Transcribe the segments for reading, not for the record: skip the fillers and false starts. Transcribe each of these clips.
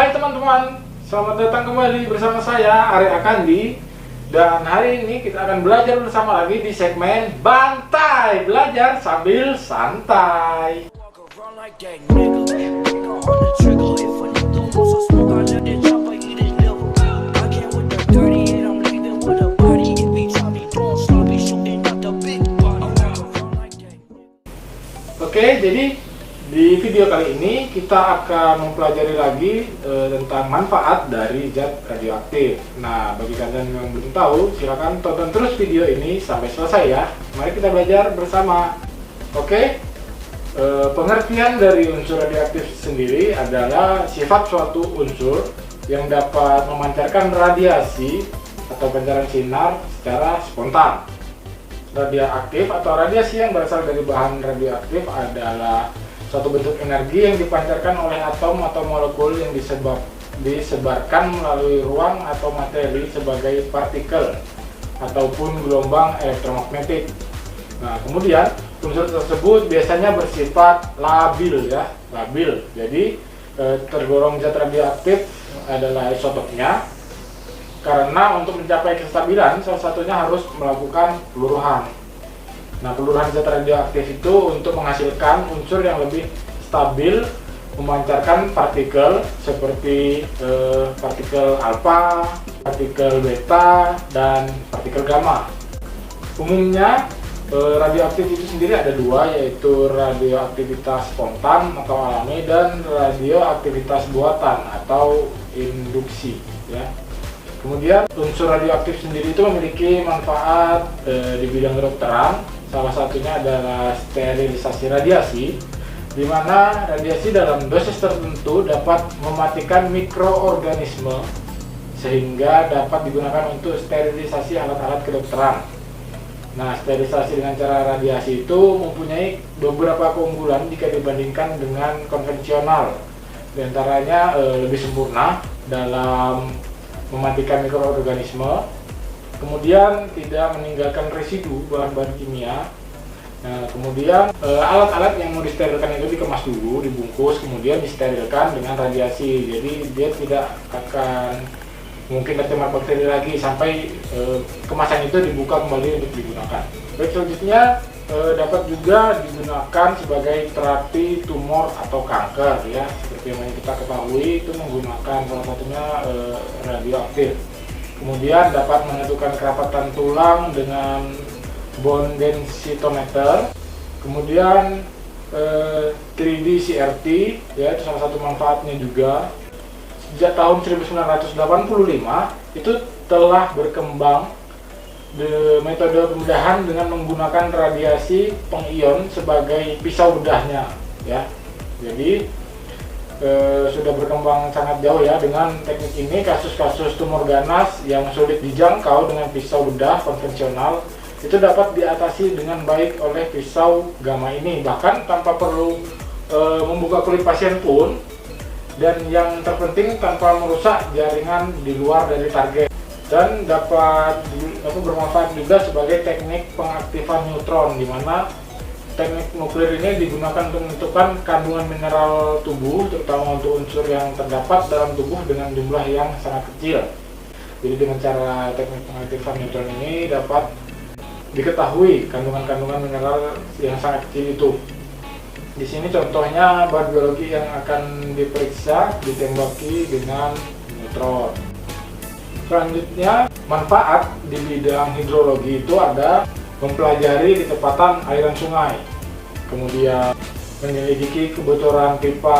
Hai teman-teman, selamat datang kembali bersama saya Ari Akandi. Dan hari ini kita akan belajar bersama lagi di segmen Bantai, belajar sambil santai. Oke, jadi di video kali ini kita akan mempelajari lagi tentang manfaat dari zat radioaktif. Nah, bagi kalian yang belum tahu, silakan tonton terus video ini sampai selesai ya. Mari kita belajar bersama. Oke, pengertian dari unsur radioaktif sendiri adalah sifat suatu unsur yang dapat memancarkan radiasi atau pancaran sinar secara spontan. Radioaktif atau radiasi yang berasal dari bahan radioaktif adalah suatu bentuk energi yang dipancarkan oleh atom atau molekul yang disebarkan melalui ruang atau materi sebagai partikel ataupun gelombang elektromagnetik. Nah, kemudian unsur tersebut biasanya bersifat labil ya, labil. Jadi tergolong zat radioaktif adalah isotopnya, karena untuk mencapai kestabilan salah satunya harus melakukan peluruhan. Nah, peluruhan zat radioaktif itu untuk menghasilkan unsur yang lebih stabil, memancarkan partikel seperti partikel alfa, partikel beta, dan partikel gamma. Umumnya radioaktif itu sendiri ada dua, yaitu radioaktivitas spontan atau alami dan radioaktivitas buatan atau induksi ya. Kemudian unsur radioaktif sendiri itu memiliki manfaat di bidang kedokteran. Salah satunya adalah sterilisasi radiasi, di mana radiasi dalam dosis tertentu dapat mematikan mikroorganisme sehingga dapat digunakan untuk sterilisasi alat-alat kedokteran. Nah, sterilisasi dengan cara radiasi itu mempunyai beberapa keunggulan jika dibandingkan dengan konvensional. Di antaranya lebih sempurna dalam mematikan mikroorganisme, kemudian tidak meninggalkan residu bahan-bahan kimia. Nah, kemudian alat-alat yang mau disterilkan itu dikemas dulu, dibungkus, kemudian disterilkan dengan radiasi. Jadi dia tidak akan mungkin tercemar bakteri lagi sampai kemasan itu dibuka kembali untuk digunakan. Baik, selanjutnya dapat juga digunakan sebagai terapi tumor atau kanker ya. Seperti yang kita ketahui itu menggunakan salah satunya radioaktif. Kemudian dapat menentukan kerapatan tulang dengan bone densitometer. Kemudian 3D CRT ya, itu salah satu manfaatnya juga. Sejak tahun 1985 itu telah berkembang metode pembedahan dengan menggunakan radiasi pengion sebagai pisau bedahnya ya. Jadi sudah berkembang sangat jauh ya. Dengan teknik ini kasus-kasus tumor ganas yang sulit dijangkau dengan pisau bedah konvensional itu dapat diatasi dengan baik oleh pisau gamma ini, bahkan tanpa perlu membuka kulit pasien pun, dan yang terpenting tanpa merusak jaringan di luar dari target. Dan dapat bermanfaat juga sebagai teknik pengaktifan neutron, di mana teknik nuklir ini digunakan untuk menentukan kandungan mineral tubuh, terutama untuk unsur yang terdapat dalam tubuh dengan jumlah yang sangat kecil. Jadi dengan cara teknik pengaktifan neutron ini dapat diketahui kandungan-kandungan mineral yang sangat kecil itu. Di sini contohnya bahan biologi yang akan diperiksa ditembaki dengan neutron. Selanjutnya, manfaat di bidang hidrologi itu ada mempelajari kecepatan aliran sungai, kemudian menyelidiki kebocoran pipa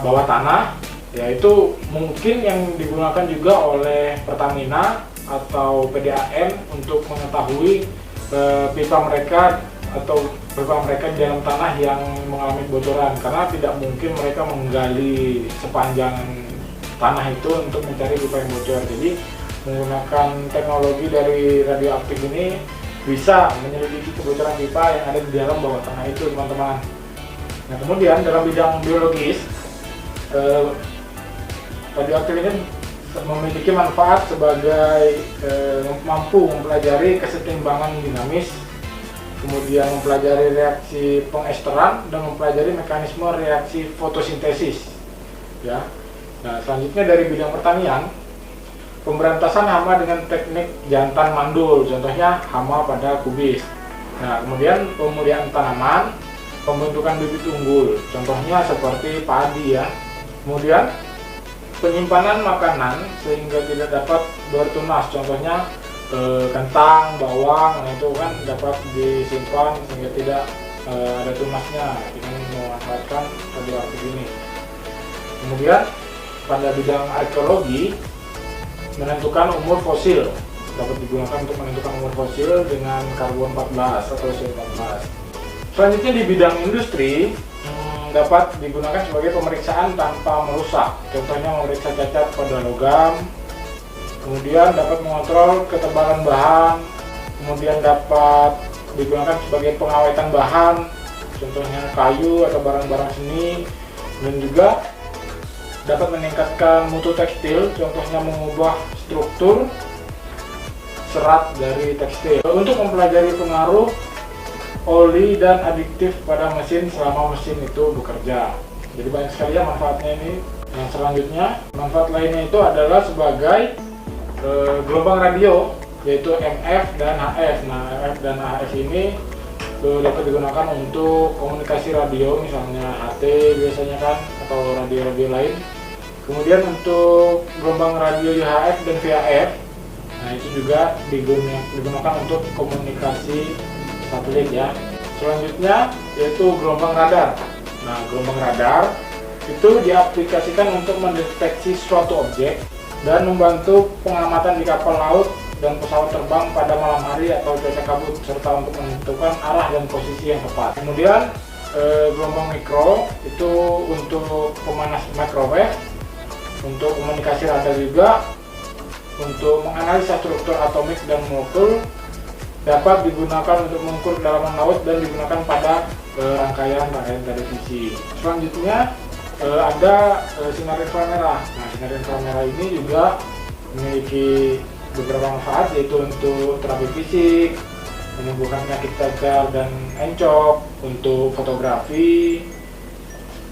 bawah tanah, yaitu mungkin yang digunakan juga oleh Pertamina atau PDAM untuk mengetahui pipa mereka atau pipa mereka di dalam tanah yang mengalami kebocoran, karena tidak mungkin mereka menggali sepanjang tanah itu untuk mencari pipa yang bocor. Jadi menggunakan teknologi dari radioaktif ini bisa menyelidiki kebocoran pipa yang ada di dalam bawah tanah itu, teman-teman. Nah, kemudian dalam bidang biologis, radioaktif ini memiliki manfaat sebagai mampu mempelajari kesetimbangan dinamis, kemudian mempelajari reaksi pengesteran dan mempelajari mekanisme reaksi fotosintesis. Ya, Nah, selanjutnya dari bidang pertanian, pemberantasan hama dengan teknik jantan mandul, contohnya hama pada kubis. Nah, kemudian pemulihan tanaman, pembentukan bibit unggul, contohnya seperti padi ya. Kemudian penyimpanan makanan sehingga tidak dapat bertunas, contohnya kentang, bawang, nah itu kan dapat disimpan sehingga tidak ada tunasnya dengan memanfaatkan radioaktif ini. Kemudian pada bidang arkeologi, menentukan umur fosil, dapat digunakan untuk menentukan umur fosil dengan karbon 14 atau CO14. Selanjutnya di bidang industri, dapat digunakan sebagai pemeriksaan tanpa merusak, contohnya memeriksa cacat pada logam. Kemudian dapat mengontrol ketebalan bahan, kemudian dapat digunakan sebagai pengawetan bahan, contohnya kayu atau barang-barang seni, dan juga dapat meningkatkan mutu tekstil, contohnya mengubah struktur serat dari tekstil. Untuk mempelajari pengaruh oli dan adiktif pada mesin selama mesin itu bekerja. Jadi banyak sekali ya manfaatnya ini. Yang selanjutnya, manfaat lainnya itu adalah sebagai gelombang radio, yaitu MF dan HF. Nah, MF dan HF ini dapat digunakan untuk komunikasi radio, misalnya HT biasanya kan, atau radio-radio lain. Kemudian untuk gelombang radio UHF dan VHF, nah itu juga digunakan untuk komunikasi satelit ya. Selanjutnya yaitu gelombang radar. Nah, gelombang radar itu diaplikasikan untuk mendeteksi suatu objek dan membantu pengamatan di kapal laut dan pesawat terbang pada malam hari atau cuaca kabut, serta untuk menentukan arah dan posisi yang tepat. Kemudian gelombang mikro itu untuk pemanas microwave, untuk komunikasi radar juga, untuk menganalisa struktur atomik dan molekul, dapat digunakan untuk mengukur kedalaman laut dan digunakan pada rangkaian televisi. Selanjutnya ada sinar inframerah. Nah, sinar inframerah ini juga memiliki beberapa manfaat, yaitu untuk terapi fisik, menyembuhkan penyakit cacar dan encok, untuk fotografi,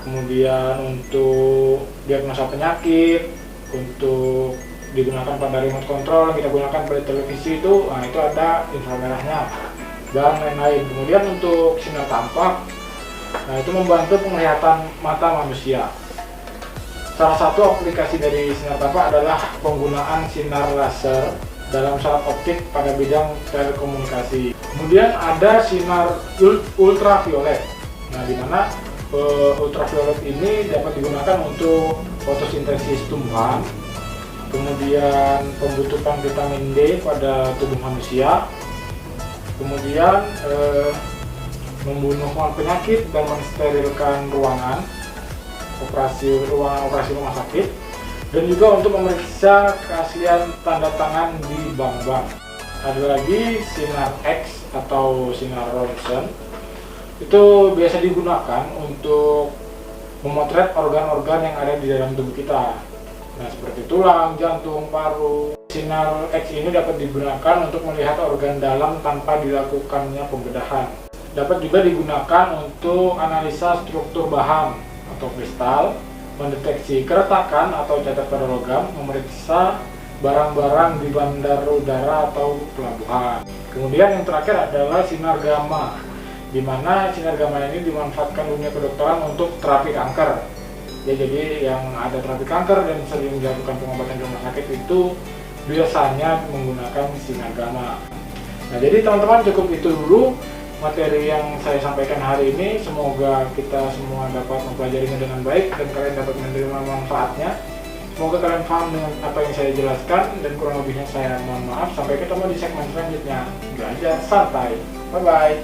kemudian untuk diagnosa penyakit, untuk digunakan pada remote control yang kita gunakan pada televisi itu, nah itu ada inframerahnya dan lain-lain. Kemudian untuk sinar tampak, nah itu membantu penglihatan mata manusia. Salah satu aplikasi dari sinar tampak adalah penggunaan sinar laser dalam saraf optik pada bidang telekomunikasi. Kemudian ada sinar ultraviolet. Nah, di mana ultraviolet ini dapat digunakan untuk fotosintesis tumbuhan, kemudian pembentukan vitamin D pada tubuh manusia, kemudian membunuh penyakit dan mensterilkan ruangan operasi rumah sakit, dan juga untuk memeriksa keaslian tanda tangan di bank-bank. Ada lagi sinar X atau sinar Roentgen, itu biasa digunakan untuk memotret organ-organ yang ada di dalam tubuh kita. Nah, seperti tulang, jantung, paru. Sinar X ini dapat digunakan untuk melihat organ dalam tanpa dilakukannya pembedahan. Dapat juga digunakan untuk analisa struktur bahan atau kristal, mendeteksi keretakan atau cacat pada logam, memeriksa barang-barang di bandar udara atau pelabuhan. Kemudian yang terakhir adalah sinar gamma, di mana sinar gamma ini dimanfaatkan dunia kedokteran untuk terapi kanker. Ya, jadi yang ada terapi kanker dan sering dilakukan pengobatan di rumah sakit itu biasanya menggunakan sinar gamma. Nah, jadi teman-teman, cukup itu dulu materi yang saya sampaikan hari ini. Semoga kita semua dapat mempelajarinya dengan baik dan kalian dapat menerima manfaatnya. Semoga kalian paham dengan apa yang saya jelaskan, dan kurang lebihnya saya mohon maaf. Sampai ketemu di segmen selanjutnya. Belajar santai. Bye-bye.